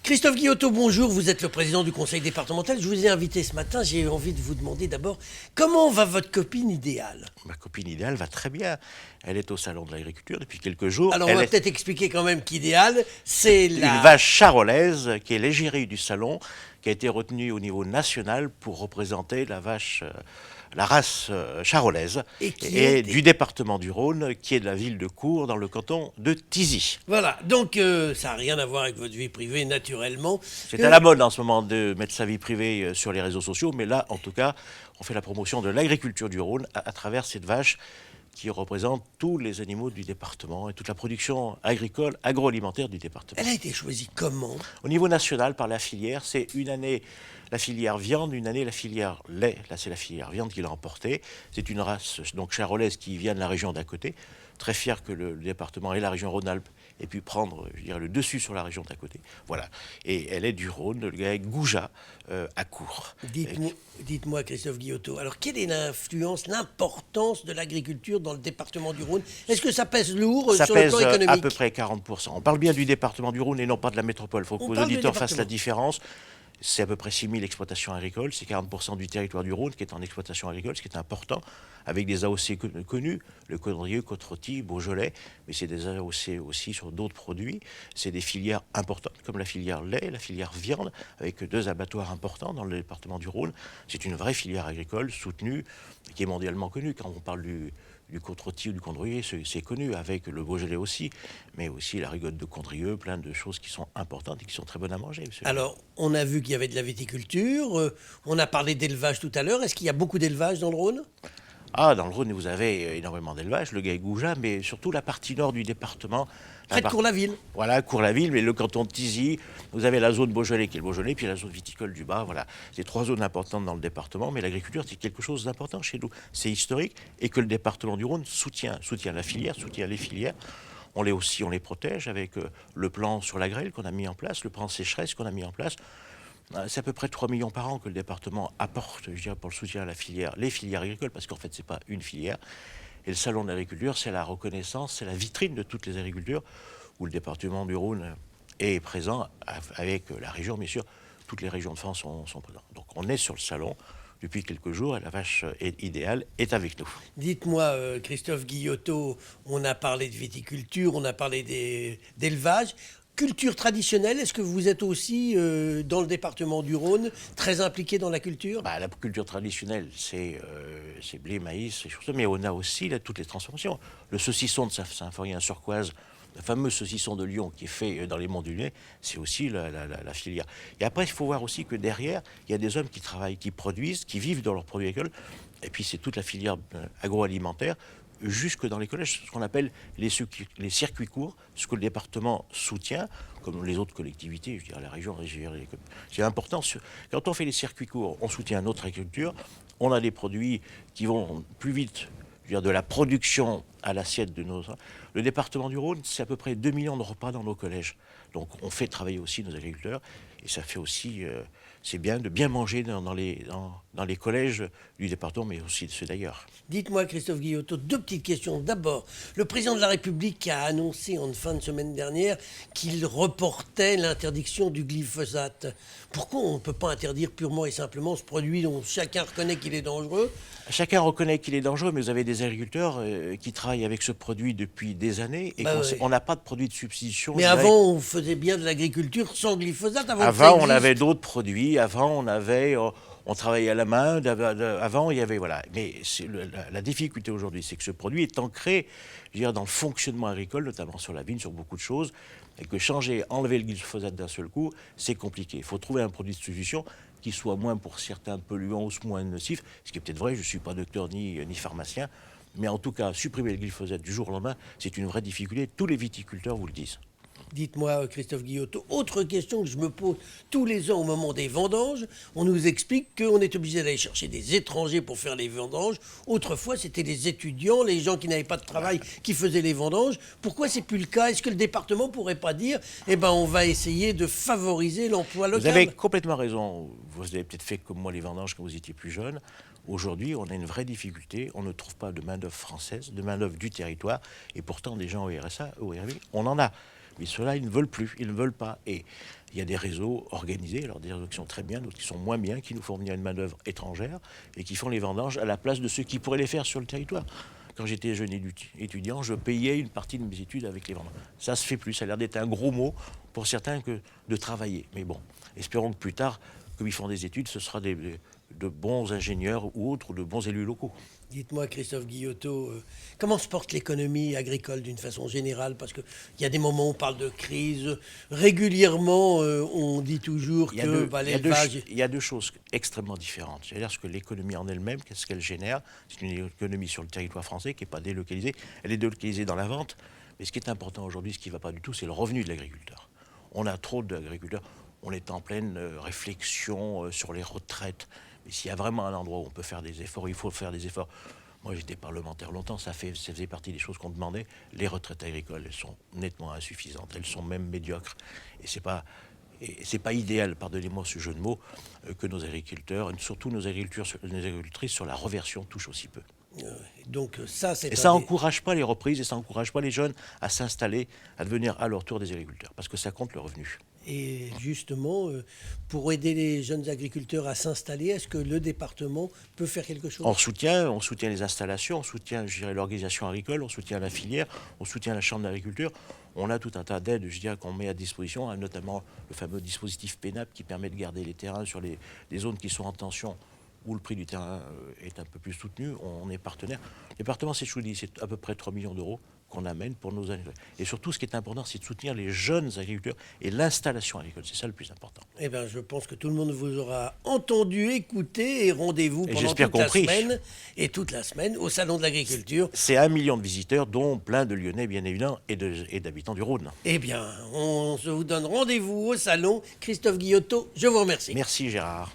Christophe Guillotot, bonjour, vous êtes le président du conseil départemental. Je vous ai invité ce matin, j'ai envie de vous demander d'abord, comment va votre copine idéale? Ma copine idéale va très bien. Elle est au salon de l'agriculture depuis quelques jours. Alors on Elle va est peut-être expliquer quand même qu'idéal, c'est une vache charolaise qui est l'égérie du salon, qui a été retenue au niveau national pour représenter la vache, la race charolaise, et du département du Rhône, qui est de la ville de Cours, dans le canton de Thizy. Voilà, donc ça n'a rien à voir avec votre vie privée, naturellement. C'est à la mode en ce moment de mettre sa vie privée sur les réseaux sociaux, mais là, en tout cas, on fait la promotion de l'agriculture du Rhône à travers cette vache qui représente tous les animaux du département et toute la production agricole, agroalimentaire du département. Elle a été choisie comment? Au niveau national, par la filière, c'est une année la filière viande, une année la filière lait. Là, c'est la filière viande qui l'a emporté. C'est une race donc charolaise qui vient de la région d'à côté. Très fier que le département et la région Rhône-Alpes aient pu prendre, je dirais, le dessus sur la région d'à côté. Voilà. Et elle est du Rhône, le gars Gouja, à Cours. Dites-moi, Christophe Guillotot, alors quelle est l'influence, l'importance de l'agriculture dans le département du Rhône? Est-ce que ça pèse lourd sur le plan économique? Ça pèse à peu près 40%. On parle bien du département du Rhône et non pas de la métropole. Il faut que vos auditeurs fassent la différence. C'est à peu près 6 000 exploitations agricoles, c'est 40% du territoire du Rhône qui est en exploitation agricole, ce qui est important, avec des AOC connus, le Condrieu, Côte-Rôtie, Beaujolais, mais c'est des AOC aussi sur d'autres produits. C'est des filières importantes, comme la filière lait, la filière viande, avec 2 abattoirs importants dans le département du Rhône. C'est une vraie filière agricole soutenue, qui est mondialement connue. Quand on parle du Côte-Rôtie ou du Condrieu, c'est connu, avec le Beaujolais aussi, mais aussi la rigotte de Condrieu, plein de choses qui sont importantes et qui sont très bonnes à manger. Alors, on a vu qu'il y avait de la viticulture, on a parlé d'élevage tout à l'heure. Est-ce qu'il y a beaucoup d'élevage dans le Rhône? Ah, dans le Rhône, vous avez énormément d'élevage, le Gaïgouja, mais surtout la partie nord du département. Près de Cours-la-Ville. Voilà, Cours-la-Ville, mais le canton de Thizy, vous avez la zone Beaujolais qui est le Beaujolais, puis la zone viticole du Bas, voilà. C'est 3 zones importantes dans le département, mais l'agriculture, c'est quelque chose d'important chez nous. C'est historique, et que le département du Rhône soutient la filière, soutient les filières. On les protège avec le plan sur la grêle qu'on a mis en place, le plan sécheresse qu'on a mis en place. C'est à peu près 3 millions par an que le département apporte, je dirais, pour le soutien à la filière, les filières agricoles, parce qu'en fait, ce n'est pas une filière. Et le salon de l'agriculture, c'est la reconnaissance, c'est la vitrine de toutes les agricultures, où le département du Rhône est présent, avec la région, bien sûr. Toutes les régions de France sont présentes. Donc on est sur le salon depuis quelques jours, et la vache idéale est avec nous. Dites-moi, Christophe Guillotot, on a parlé de viticulture, on a parlé d'élevage. Culture traditionnelle, est-ce que vous êtes aussi, dans le département du Rhône, très impliqué dans la culture? La culture traditionnelle, c'est blé, maïs, et choses, mais on a aussi là, toutes les transformations. Le saucisson de Saint-Symphorien-sur-Coise, le fameux saucisson de Lyon qui est fait dans les monts du Lait, c'est aussi la filière. Et après, il faut voir aussi que derrière, il y a des hommes qui travaillent, qui produisent, qui vivent dans leurs produits agricoles, et puis c'est toute la filière agroalimentaire, jusque dans les collèges, ce qu'on appelle les circuits courts, ce que le département soutient, comme les autres collectivités, je dirais la région. C'est important. Quand on fait les circuits courts, on soutient notre agriculture, on a des produits qui vont plus vite, je veux dire, de la production à l'assiette de nos... Le département du Rhône, c'est à peu près 2 millions de repas dans nos collèges. Donc on fait travailler aussi nos agriculteurs, et ça fait aussi... c'est bien de bien manger dans les collèges du département, mais aussi de ceux d'ailleurs. Dites-moi, Christophe Guillotot, 2 petites questions. D'abord, le président de la République a annoncé en fin de semaine dernière qu'il reportait l'interdiction du glyphosate. Pourquoi on ne peut pas interdire purement et simplement ce produit dont chacun reconnaît qu'il est dangereux? Chacun reconnaît qu'il est dangereux, mais vous avez des agriculteurs qui travaillent avec ce produit depuis des années, et on n'a pas de produit de substitution. Mais avant, on faisait bien de l'agriculture sans glyphosate. Avant, on avait d'autres produits. Avant, on travaillait à la main. Avant, il y avait... Voilà. Mais la difficulté aujourd'hui, c'est que ce produit est ancré, je veux dire, dans le fonctionnement agricole, notamment sur la vigne, sur beaucoup de choses, et que enlever le glyphosate d'un seul coup, c'est compliqué. Il faut trouver un produit de substitution qui soit moins pour certains polluants ou moins nocif, ce qui est peut-être vrai, je ne suis pas docteur ni pharmacien, mais en tout cas, supprimer le glyphosate du jour au lendemain, c'est une vraie difficulté. Tous les viticulteurs vous le disent. Dites-moi, Christophe Guillotot, autre question que je me pose tous les ans au moment des vendanges, on nous explique qu'on est obligé d'aller chercher des étrangers pour faire les vendanges. Autrefois, c'était les étudiants, les gens qui n'avaient pas de travail qui faisaient les vendanges. Pourquoi c'est plus le cas? Est-ce que le département pourrait pas dire, on va essayer de favoriser l'emploi local? Vous avez complètement raison. Vous avez peut-être fait comme moi les vendanges quand vous étiez plus jeune. Aujourd'hui, on a une vraie difficulté. On ne trouve pas de main-d'œuvre française, de main-d'œuvre du territoire. Et pourtant, des gens au RSA, au RV, on en a. Mais ceux-là, ils ne veulent plus, ils ne veulent pas. Et il y a des réseaux organisés, alors des réseaux qui sont très bien, d'autres qui sont moins bien, qui nous font venir une main-d'œuvre étrangère et qui font les vendanges à la place de ceux qui pourraient les faire sur le territoire. Quand j'étais jeune étudiant, je payais une partie de mes études avec les vendanges. Ça se fait plus, ça a l'air d'être un gros mot pour certains que de travailler. Mais bon, espérons que plus tard, comme ils font des études, ce sera de bons ingénieurs ou autres, ou de bons élus locaux. Dites-moi, Christophe Guillotot, comment se porte l'économie agricole d'une façon générale? Parce qu'il y a des moments où on parle de crise. Régulièrement, on dit toujours que l'élevage... Il y a deux choses extrêmement différentes. C'est-à-dire que l'économie en elle-même, qu'est-ce qu'elle génère? C'est une économie sur le territoire français qui n'est pas délocalisée. Elle est délocalisée dans la vente. Mais ce qui est important aujourd'hui, ce qui ne va pas du tout, c'est le revenu de l'agriculteur. On a trop d'agriculteurs. On est en pleine réflexion sur les retraites. Mais s'il y a vraiment un endroit où on peut faire des efforts, il faut faire des efforts. Moi, j'étais parlementaire longtemps, ça faisait partie des choses qu'on demandait. Les retraites agricoles, elles sont nettement insuffisantes, elles sont même médiocres. Et c'est pas idéal, pardonnez-moi ce jeu de mots, que nos agriculteurs, surtout nos agricultrices, sur la reversion touchent aussi peu. Donc ça, c'est... Et ça n'encourage pas les reprises et ça n'encourage pas les jeunes à s'installer, à devenir à leur tour des agriculteurs, parce que ça compte le revenu. Et justement, pour aider les jeunes agriculteurs à s'installer, est-ce que le département peut faire quelque chose? On soutient les installations, on soutient, je dirais, l'organisation agricole, on soutient la filière, on soutient la chambre d'agriculture. On a tout un tas d'aides, je dirais, qu'on met à disposition, notamment le fameux dispositif PENAP qui permet de garder les terrains sur les zones qui sont en tension, où le prix du terrain est un peu plus soutenu. On est partenaire. Le département, c'est à peu près 3 millions d'euros qu'on amène pour nos agriculteurs. Et surtout, ce qui est important, c'est de soutenir les jeunes agriculteurs et l'installation agricole. C'est ça le plus important. Eh bien, je pense que tout le monde vous aura entendu, écouté et rendez-vous pendant toute la semaine au Salon de l'Agriculture. C'est 1 million de visiteurs, dont plein de Lyonnais, bien évidemment, et d'habitants du Rhône. Eh bien, on se vous donne rendez-vous au Salon. Christophe Guillotot, je vous remercie. Merci Gérard.